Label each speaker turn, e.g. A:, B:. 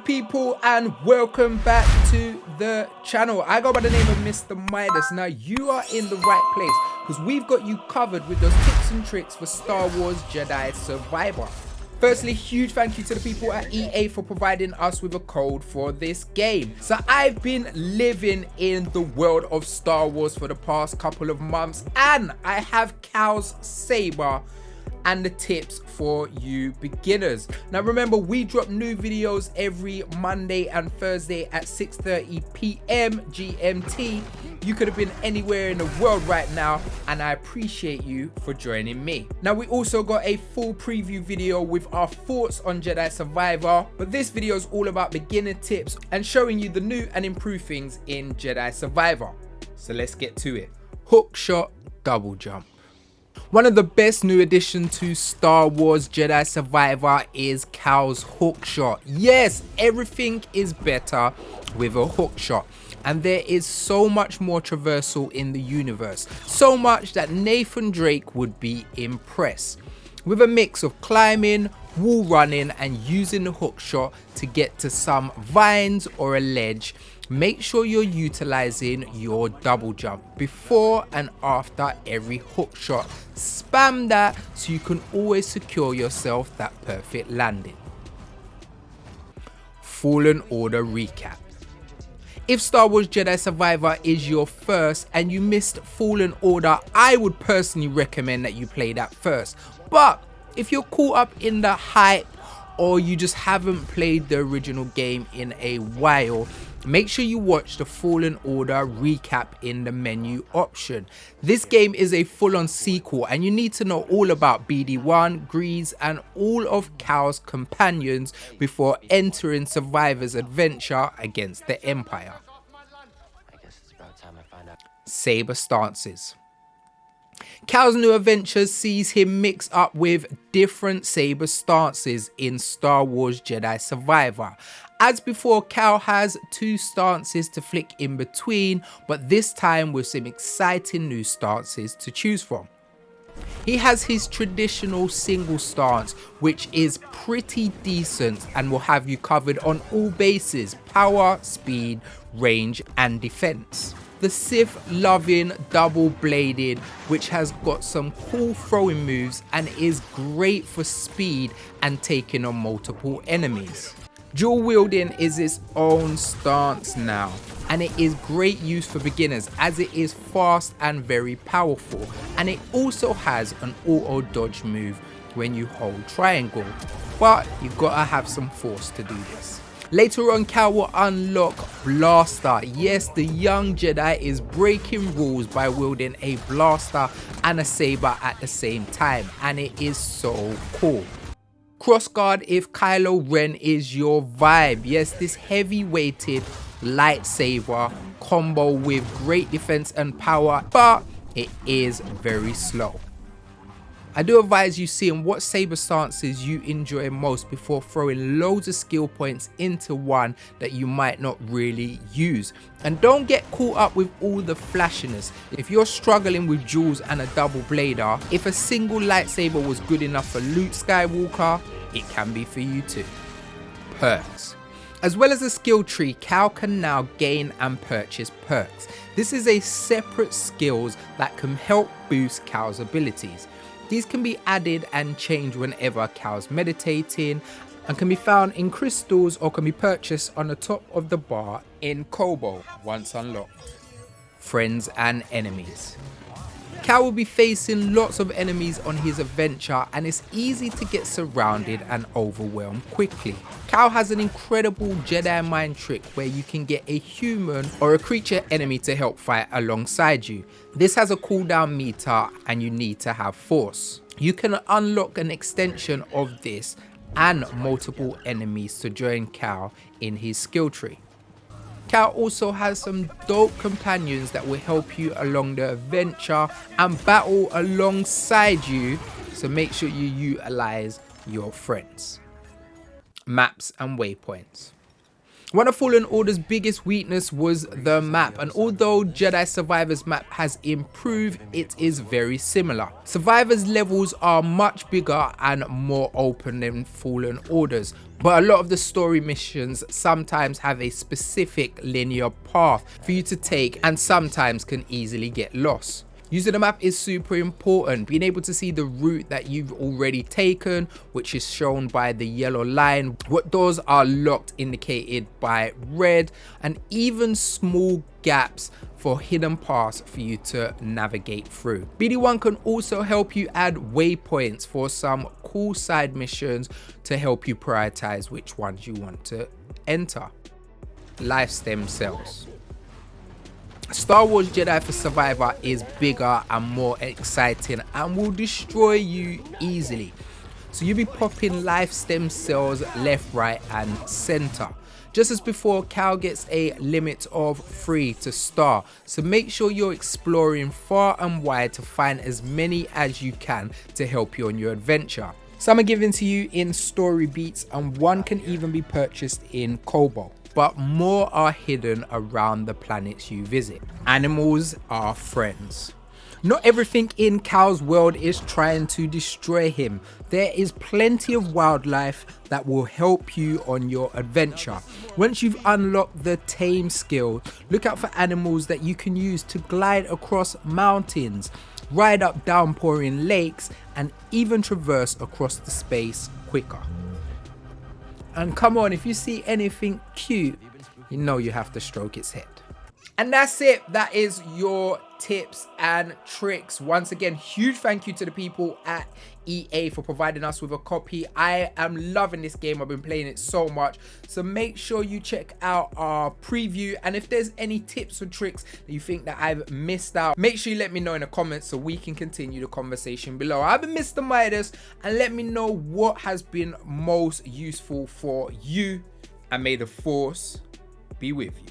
A: good people, and welcome back to the channel. I go by the name of Mr. Midas. Now you are in the right place because we've got you covered with those tips and tricks for Star Wars Jedi Survivor. Firstly, huge thank you to the people at EA for providing us with a code for this game. So I've been living in the world of Star Wars for the past couple of months, and I have Cal's Saber and the tips for you beginners. Now remember, we drop new videos every Monday and Thursday at 6:30 p.m. GMT. You could have been anywhere in the world right now, and I appreciate you for joining me. Now we also got a full preview video with our thoughts on Jedi Survivor, but this video is all about beginner tips and showing you the new and improved things in Jedi Survivor. So let's get to it. Hook shot, double jump. One of the best new additions to Star Wars Jedi Survivor is Cal's hook shot. Yes, everything is better with a hook shot, and there is so much more traversal in the universe, so much that Nathan Drake would be impressed. With a mix of climbing, wall running, and using the hook shot to get to some vines or a ledge, make sure you're utilizing your double jump before and after every hook shot. Spam that so you can always secure yourself that perfect landing. Fallen Order recap. If Star Wars Jedi Survivor is your first and you missed Fallen Order, I would personally recommend that you play that first. But if you're caught up in the hype or you just haven't played the original game in a while, make sure you watch the Fallen Order recap in the menu option. This game is a full-on sequel, and you need to know all about BD1, Grease, and all of Cal's companions before entering Survivor's adventure against the Empire. Saber Stances. Cal's new adventure sees him mix up with different saber stances in Star Wars Jedi Survivor. As before, Cal has two stances to flick in between, but this time with some exciting new stances to choose from. He has his traditional single stance, which is pretty decent and will have you covered on all bases: power, speed, range, and defense. The Sith-loving double-bladed, which has got some cool throwing moves and is great for speed and taking on multiple enemies. Dual wielding is its own stance now, and it is great use for beginners as it is fast and very powerful, and it also has an auto dodge move when you hold triangle, but you've got to have some force to do this. Later on, Cal will unlock Blaster. Yes, the young Jedi is breaking rules by wielding a blaster and a saber at the same time, and it is so cool. Crossguard if Kylo Ren is your vibe. Yes, this heavy weighted lightsaber combo with great defense and power, but it is very slow. I do advise you seeing what saber stances you enjoy most before throwing loads of skill points into one that you might not really use. And don't get caught up with all the flashiness. If you're struggling with duels and a double blader, if a single lightsaber was good enough for Luke Skywalker, it can be for you too. Perks. As well as a skill tree, Cal can now gain and purchase perks. This is a separate skills that can help boost Cal's abilities. These can be added and changed whenever Cal's meditating, and can be found in crystals or can be purchased on the top of the bar in Kobo once unlocked. Friends and enemies. Cal will be facing lots of enemies on his adventure, and it's easy to get surrounded and overwhelmed quickly. Cal has an incredible Jedi mind trick where you can get a human or a creature enemy to help fight alongside you. This has a cooldown meter and you need to have force. You can unlock an extension of this and multiple enemies to join Cal in his skill tree. Cal also has some dope companions that will help you along the adventure and battle alongside you, so make sure you utilize your friends. Maps and waypoints. One of Fallen Order's biggest weakness was the map, and although Jedi Survivor's map has improved, it is very similar. Survivor's levels are much bigger and more open than Fallen Order's, but a lot of the story missions sometimes have a specific linear path for you to take and sometimes can easily get lost. Using the map is super important. Being able to see the route that you've already taken, which is shown by the yellow line, what doors are locked indicated by red, and even small gaps for hidden paths for you to navigate through. BD1 can also help you add waypoints for some cool side missions to help you prioritize which ones you want to enter. Life stem cells. Star Wars Jedi for Survivor is bigger and more exciting and will destroy you easily. So you'll be popping life stem cells left, right and center. Just as before, Cal gets a limit of 3 to start, so make sure you're exploring far and wide to find as many as you can to help you on your adventure. Some are given to you in story beats and one can even be purchased in Kobo, but more are hidden around the planets you visit. Animals are friends. Not everything in Cal's world is trying to destroy him. There is plenty of wildlife that will help you on your adventure. Once you've unlocked the tame skill, look out for animals that you can use to glide across mountains, ride up downpouring lakes, and even traverse across the space quicker. And come on, if you see anything cute, you know you have to stroke its head. And that's it. That is your tips and tricks. Once again, huge thank you to the people at EA for providing us with a copy. I am loving this game. I've been playing it so much. So make sure you check out our preview. And if there's any tips or tricks that you think that I've missed out, make sure you let me know in the comments so we can continue the conversation below. I've been Mr. Midas, and let me know what has been most useful for you. And may the Force be with you.